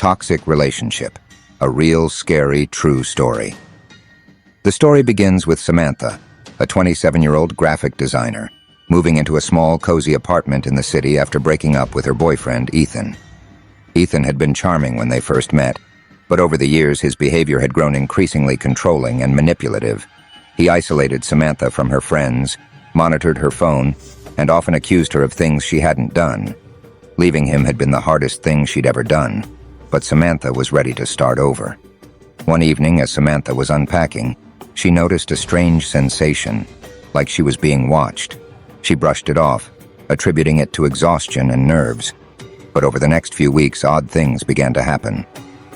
Toxic Relationship, a real scary true story. The story begins with Samantha, a 27-year-old graphic designer, moving into a small, cozy apartment in the city after breaking up with her boyfriend, Ethan. Ethan had been charming when they first met, but over the years his behavior had grown increasingly controlling and manipulative. He isolated Samantha from her friends, monitored her phone, and often accused her of things she hadn't done. Leaving him had been the hardest thing she'd ever done, but Samantha was ready to start over. One evening, as Samantha was unpacking, she noticed a strange sensation, like she was being watched. She brushed it off, attributing it to exhaustion and nerves. But over the next few weeks, odd things began to happen.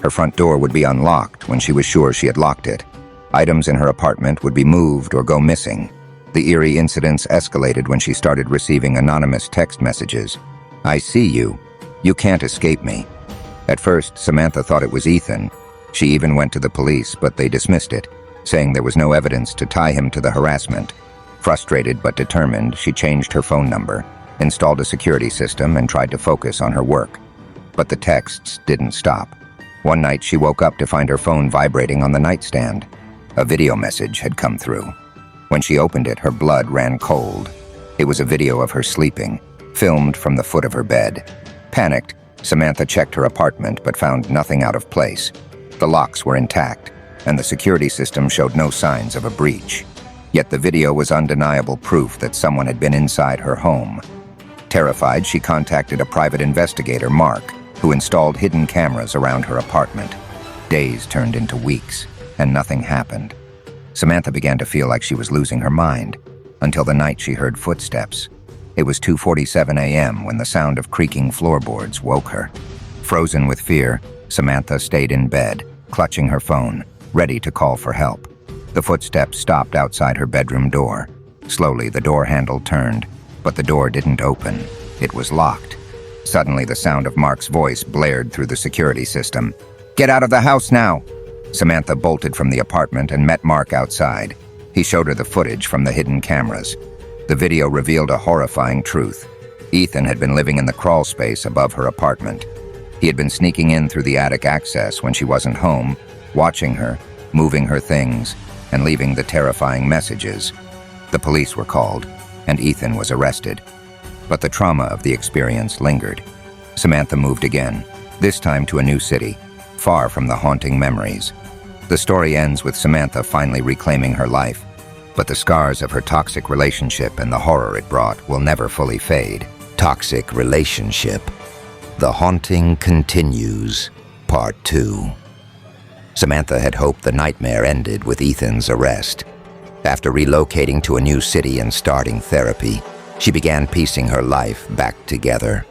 Her front door would be unlocked when she was sure she had locked it. Items in her apartment would be moved or go missing. The eerie incidents escalated when she started receiving anonymous text messages. "I see you. You can't escape me." At first, Samantha thought it was Ethan. She even went to the police, but they dismissed it, saying there was no evidence to tie him to the harassment. Frustrated but determined, she changed her phone number, installed a security system, and tried to focus on her work. But the texts didn't stop. One night, she woke up to find her phone vibrating on the nightstand. A video message had come through. When she opened it, her blood ran cold. It was a video of her sleeping, filmed from the foot of her bed. Panicked, Samantha checked her apartment but found nothing out of place. The locks were intact, and the security system showed no signs of a breach. Yet the video was undeniable proof that someone had been inside her home. Terrified, she contacted a private investigator, Mark, who installed hidden cameras around her apartment. Days turned into weeks, and nothing happened. Samantha began to feel like she was losing her mind, until the night she heard footsteps. It was 2:47 a.m. when the sound of creaking floorboards woke her. Frozen with fear, Samantha stayed in bed, clutching her phone, ready to call for help. The footsteps stopped outside her bedroom door. Slowly, the door handle turned, but the door didn't open. It was locked. Suddenly, the sound of Mark's voice blared through the security system. "Get out of the house now!" Samantha bolted from the apartment and met Mark outside. He showed her the footage from the hidden cameras. The video revealed a horrifying truth. Ethan had been living in the crawl space above her apartment. He had been sneaking in through the attic access when she wasn't home, watching her, moving her things, and leaving the terrifying messages. The police were called, and Ethan was arrested. But the trauma of the experience lingered. Samantha moved again, this time to a new city, far from the haunting memories. The story ends with Samantha finally reclaiming her life, but the scars of her toxic relationship and the horror it brought will never fully fade. Toxic Relationship. The Haunting Continues, Part 2. Samantha had hoped the nightmare ended with Ethan's arrest. After relocating to a new city and starting therapy, she began piecing her life back together.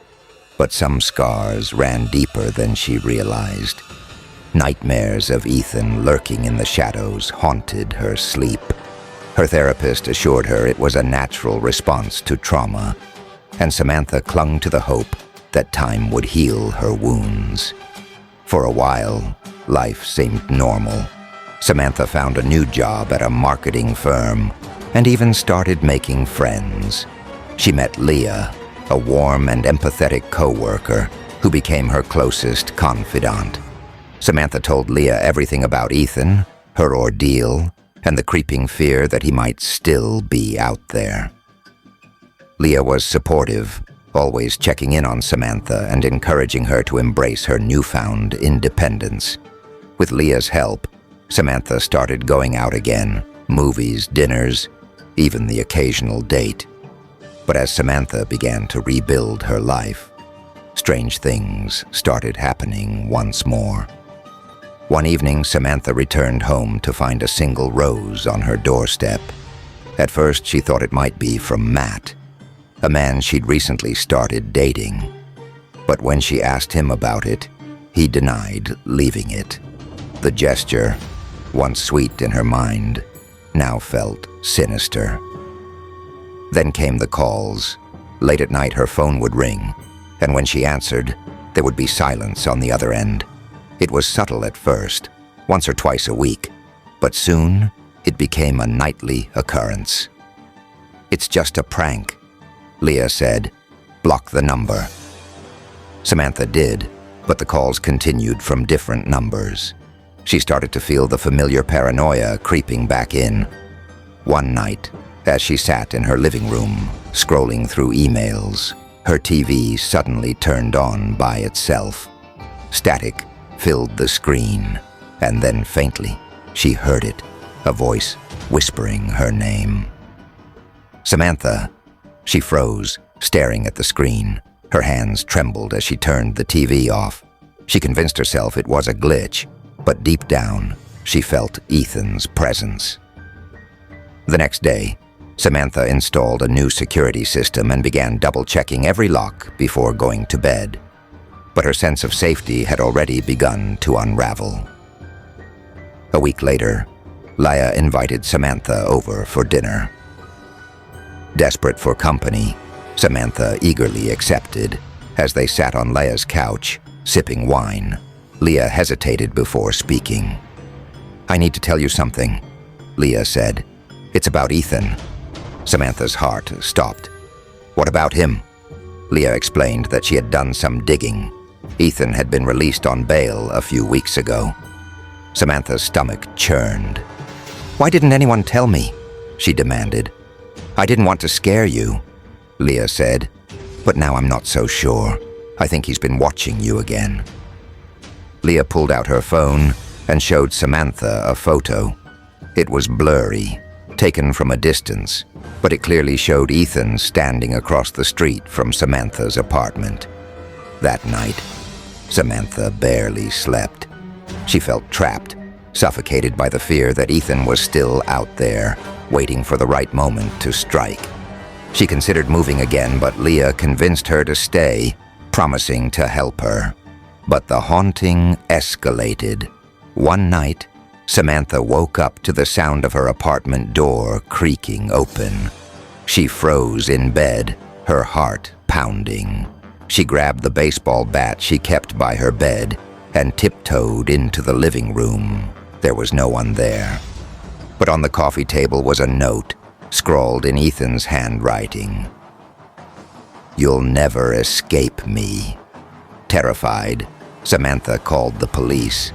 But some scars ran deeper than she realized. Nightmares of Ethan lurking in the shadows haunted her sleep. Her therapist assured her it was a natural response to trauma, and Samantha clung to the hope that time would heal her wounds. For a while, life seemed normal. Samantha found a new job at a marketing firm and even started making friends. She met Leah, a warm and empathetic co-worker who became her closest confidant. Samantha told Leah everything about Ethan, her ordeal, and the creeping fear that he might still be out there. Leah was supportive, always checking in on Samantha and encouraging her to embrace her newfound independence. With Leah's help, Samantha started going out again, movies, dinners, even the occasional date. But as Samantha began to rebuild her life, strange things started happening once more. One evening, Samantha returned home to find a single rose on her doorstep. At first, she thought it might be from Matt, a man she'd recently started dating. But when she asked him about it, he denied leaving it. The gesture, once sweet in her mind, now felt sinister. Then came the calls. Late at night, her phone would ring, and when she answered, there would be silence on the other end. It was subtle at first, once or twice a week, but soon it became a nightly occurrence. "It's just a prank," Leah said. "Block the number." Samantha did, but the calls continued from different numbers. She started to feel the familiar paranoia creeping back in. One night, as she sat in her living room, scrolling through emails, her TV suddenly turned on by itself. Static filled the screen, and then faintly, she heard it, a voice whispering her name. Samantha. She froze, staring at the screen. Her hands trembled as she turned the TV off. She convinced herself it was a glitch, but deep down, she felt Ethan's presence. The next day, Samantha installed a new security system and began double-checking every lock before going to bed. But her sense of safety had already begun to unravel. A week later, Leia invited Samantha over for dinner. Desperate for company, Samantha eagerly accepted. As they sat on Leia's couch, sipping wine, Leia hesitated before speaking. "I need to tell you something," Leia said. "It's about Ethan." Samantha's heart stopped. "What about him?" Leia explained that she had done some digging. Ethan had been released on bail a few weeks ago. Samantha's stomach churned. "Why didn't anyone tell me?" she demanded. "I didn't want to scare you," Leia said, "but now I'm not so sure. I think he's been watching you again." Leia pulled out her phone and showed Samantha a photo. It was blurry, taken from a distance, but it clearly showed Ethan standing across the street from Samantha's apartment. That night, Samantha barely slept. She felt trapped, suffocated by the fear that Ethan was still out there, waiting for the right moment to strike. She considered moving again, but Leia convinced her to stay, promising to help her. But the haunting escalated. One night, Samantha woke up to the sound of her apartment door creaking open. She froze in bed, her heart pounding. She grabbed the baseball bat she kept by her bed and tiptoed into the living room. There was no one there. But on the coffee table was a note, scrawled in Ethan's handwriting. "You'll never escape me." Terrified, Samantha called the police.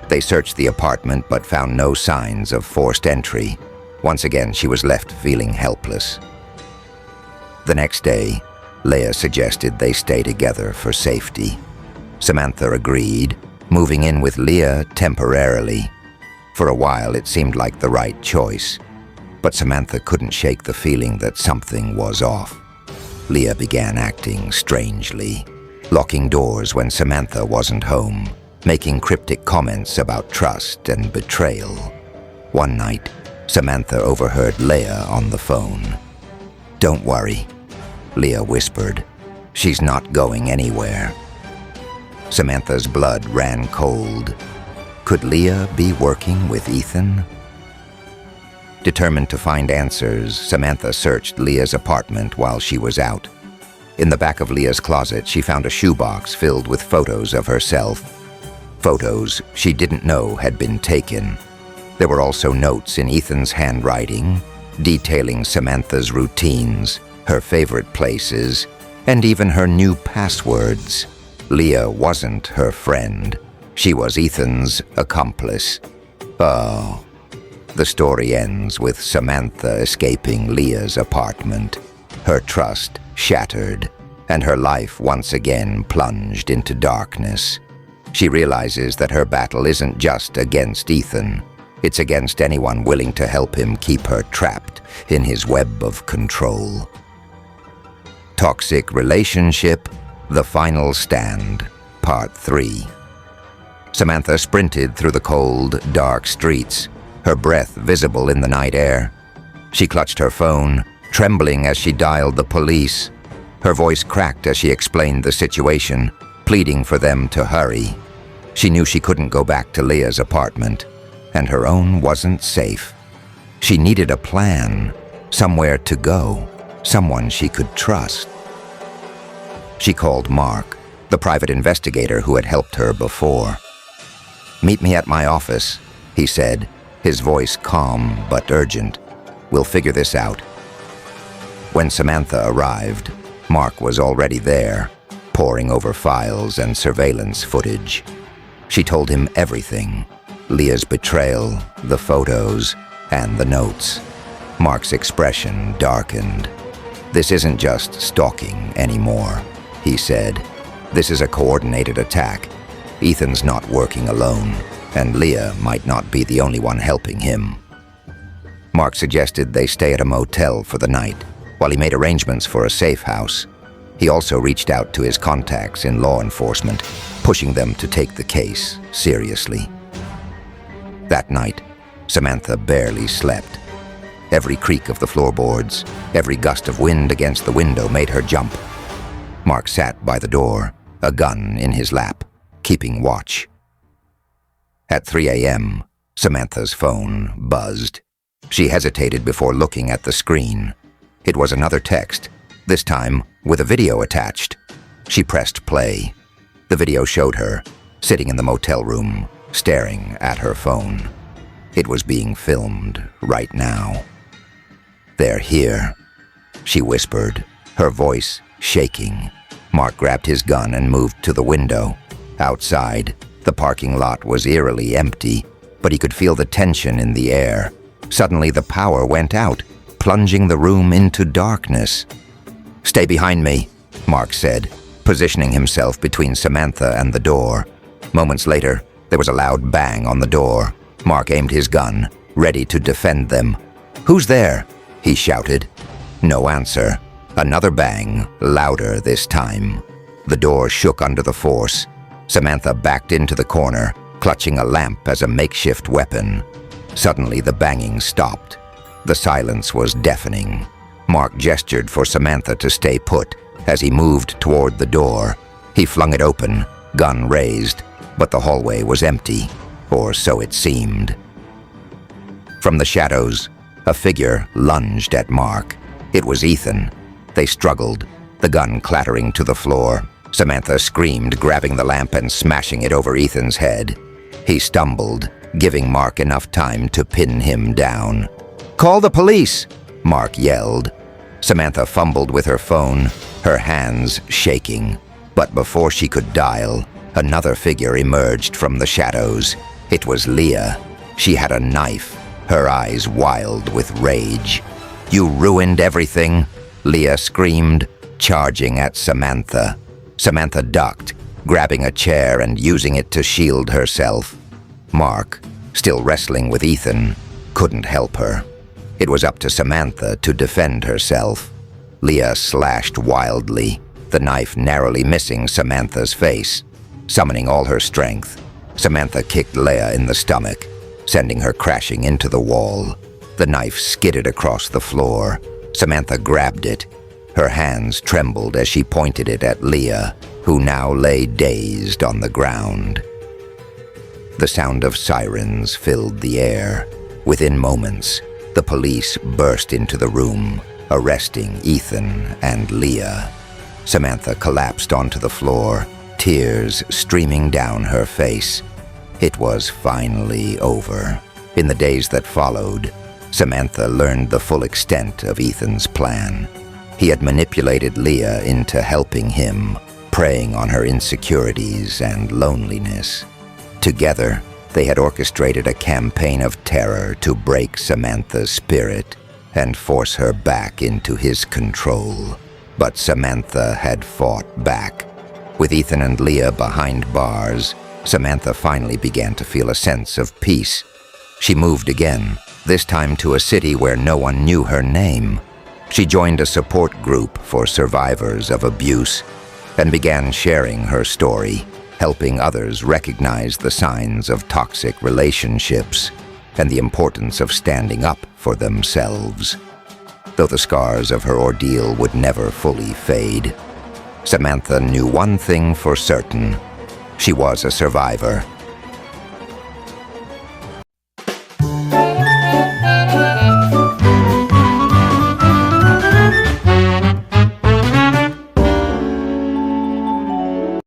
They searched the apartment but found no signs of forced entry. Once again, she was left feeling helpless. The next day, Leia suggested they stay together for safety. Samantha agreed, moving in with Leia temporarily. For a while, it seemed like the right choice, but Samantha couldn't shake the feeling that something was off. Leia began acting strangely, locking doors when Samantha wasn't home, making cryptic comments about trust and betrayal. One night, Samantha overheard Leia on the phone. "Don't worry," Leia whispered. "She's not going anywhere." Samantha's blood ran cold. Could Leia be working with Ethan? Determined to find answers, Samantha searched Leia's apartment while she was out. In the back of Leia's closet, she found a shoebox filled with photos of herself. Photos she didn't know had been taken. There were also notes in Ethan's handwriting, detailing Samantha's routines, her favorite places, and even her new passwords. Leia wasn't her friend. She was Ethan's accomplice. Oh. The story ends with Samantha escaping Leia's apartment, her trust shattered, and her life once again plunged into darkness. She realizes that her battle isn't just against Ethan. It's against anyone willing to help him keep her trapped in his web of control. Toxic Relationship, The Final Stand, Part 3. Samantha sprinted through the cold, dark streets, her breath visible in the night air. She clutched her phone, trembling as she dialed the police. Her voice cracked as she explained the situation, pleading for them to hurry. She knew she couldn't go back to Leia's apartment, and her own wasn't safe. She needed a plan, somewhere to go, someone she could trust. She called Mark, the private investigator who had helped her before. "Meet me at my office," he said, his voice calm but urgent. "We'll figure this out." When Samantha arrived, Mark was already there, poring over files and surveillance footage. She told him everything: Leah's betrayal, the photos, and the notes. Mark's expression darkened. "This isn't just stalking anymore," he said. "This is a coordinated attack. Ethan's not working alone, and Leah might not be the only one helping him." Mark suggested they stay at a motel for the night, while he made arrangements for a safe house. He also reached out to his contacts in law enforcement, pushing them to take the case seriously. That night, Samantha barely slept. Every creak of the floorboards, every gust of wind against the window made her jump. Mark sat by the door, a gun in his lap, keeping watch. At 3 a.m., Samantha's phone buzzed. She hesitated before looking at the screen. It was another text, this time with a video attached. She pressed play. The video showed her, sitting in the motel room, staring at her phone. It was being filmed right now. "They're here," she whispered, her voice shaking. Mark grabbed his gun and moved to the window. Outside, the parking lot was eerily empty, but he could feel the tension in the air. Suddenly, the power went out, plunging the room into darkness. "Stay behind me," Mark said, positioning himself between Samantha and the door. Moments later, there was a loud bang on the door. Mark aimed his gun, ready to defend them. "Who's there?" he shouted. No answer. Another bang, louder this time. The door shook under the force. Samantha backed into the corner, clutching a lamp as a makeshift weapon. Suddenly, the banging stopped. The silence was deafening. Mark gestured for Samantha to stay put as he moved toward the door. He flung it open, gun raised, but the hallway was empty, or so it seemed. From the shadows, a figure lunged at Mark. It was Ethan. They struggled, the gun clattering to the floor. Samantha screamed, grabbing the lamp and smashing it over Ethan's head. He stumbled, giving Mark enough time to pin him down. "Call the police!" Mark yelled. Samantha fumbled with her phone, her hands shaking. But before she could dial, another figure emerged from the shadows. It was Leah. She had a knife, her eyes wild with rage. "You ruined everything," Leah screamed, charging at Samantha. Samantha ducked, grabbing a chair and using it to shield herself. Mark, still wrestling with Ethan, couldn't help her. It was up to Samantha to defend herself. Leah slashed wildly, the knife narrowly missing Samantha's face. Summoning all her strength, Samantha kicked Leah in the stomach, sending her crashing into the wall. The knife skidded across the floor. Samantha grabbed it. Her hands trembled as she pointed it at Leah, who now lay dazed on the ground. The sound of sirens filled the air. Within moments, the police burst into the room, arresting Ethan and Leah. Samantha collapsed onto the floor, tears streaming down her face. It was finally over. In the days that followed, Samantha learned the full extent of Ethan's plan. He had manipulated Leah into helping him, preying on her insecurities and loneliness. Together, they had orchestrated a campaign of terror to break Samantha's spirit and force her back into his control. But Samantha had fought back. With Ethan and Leah behind bars, Samantha finally began to feel a sense of peace. She moved again, this time to a city where no one knew her name. She joined a support group for survivors of abuse and began sharing her story, helping others recognize the signs of toxic relationships and the importance of standing up for themselves. Though the scars of her ordeal would never fully fade, Samantha knew one thing for certain. She was a survivor,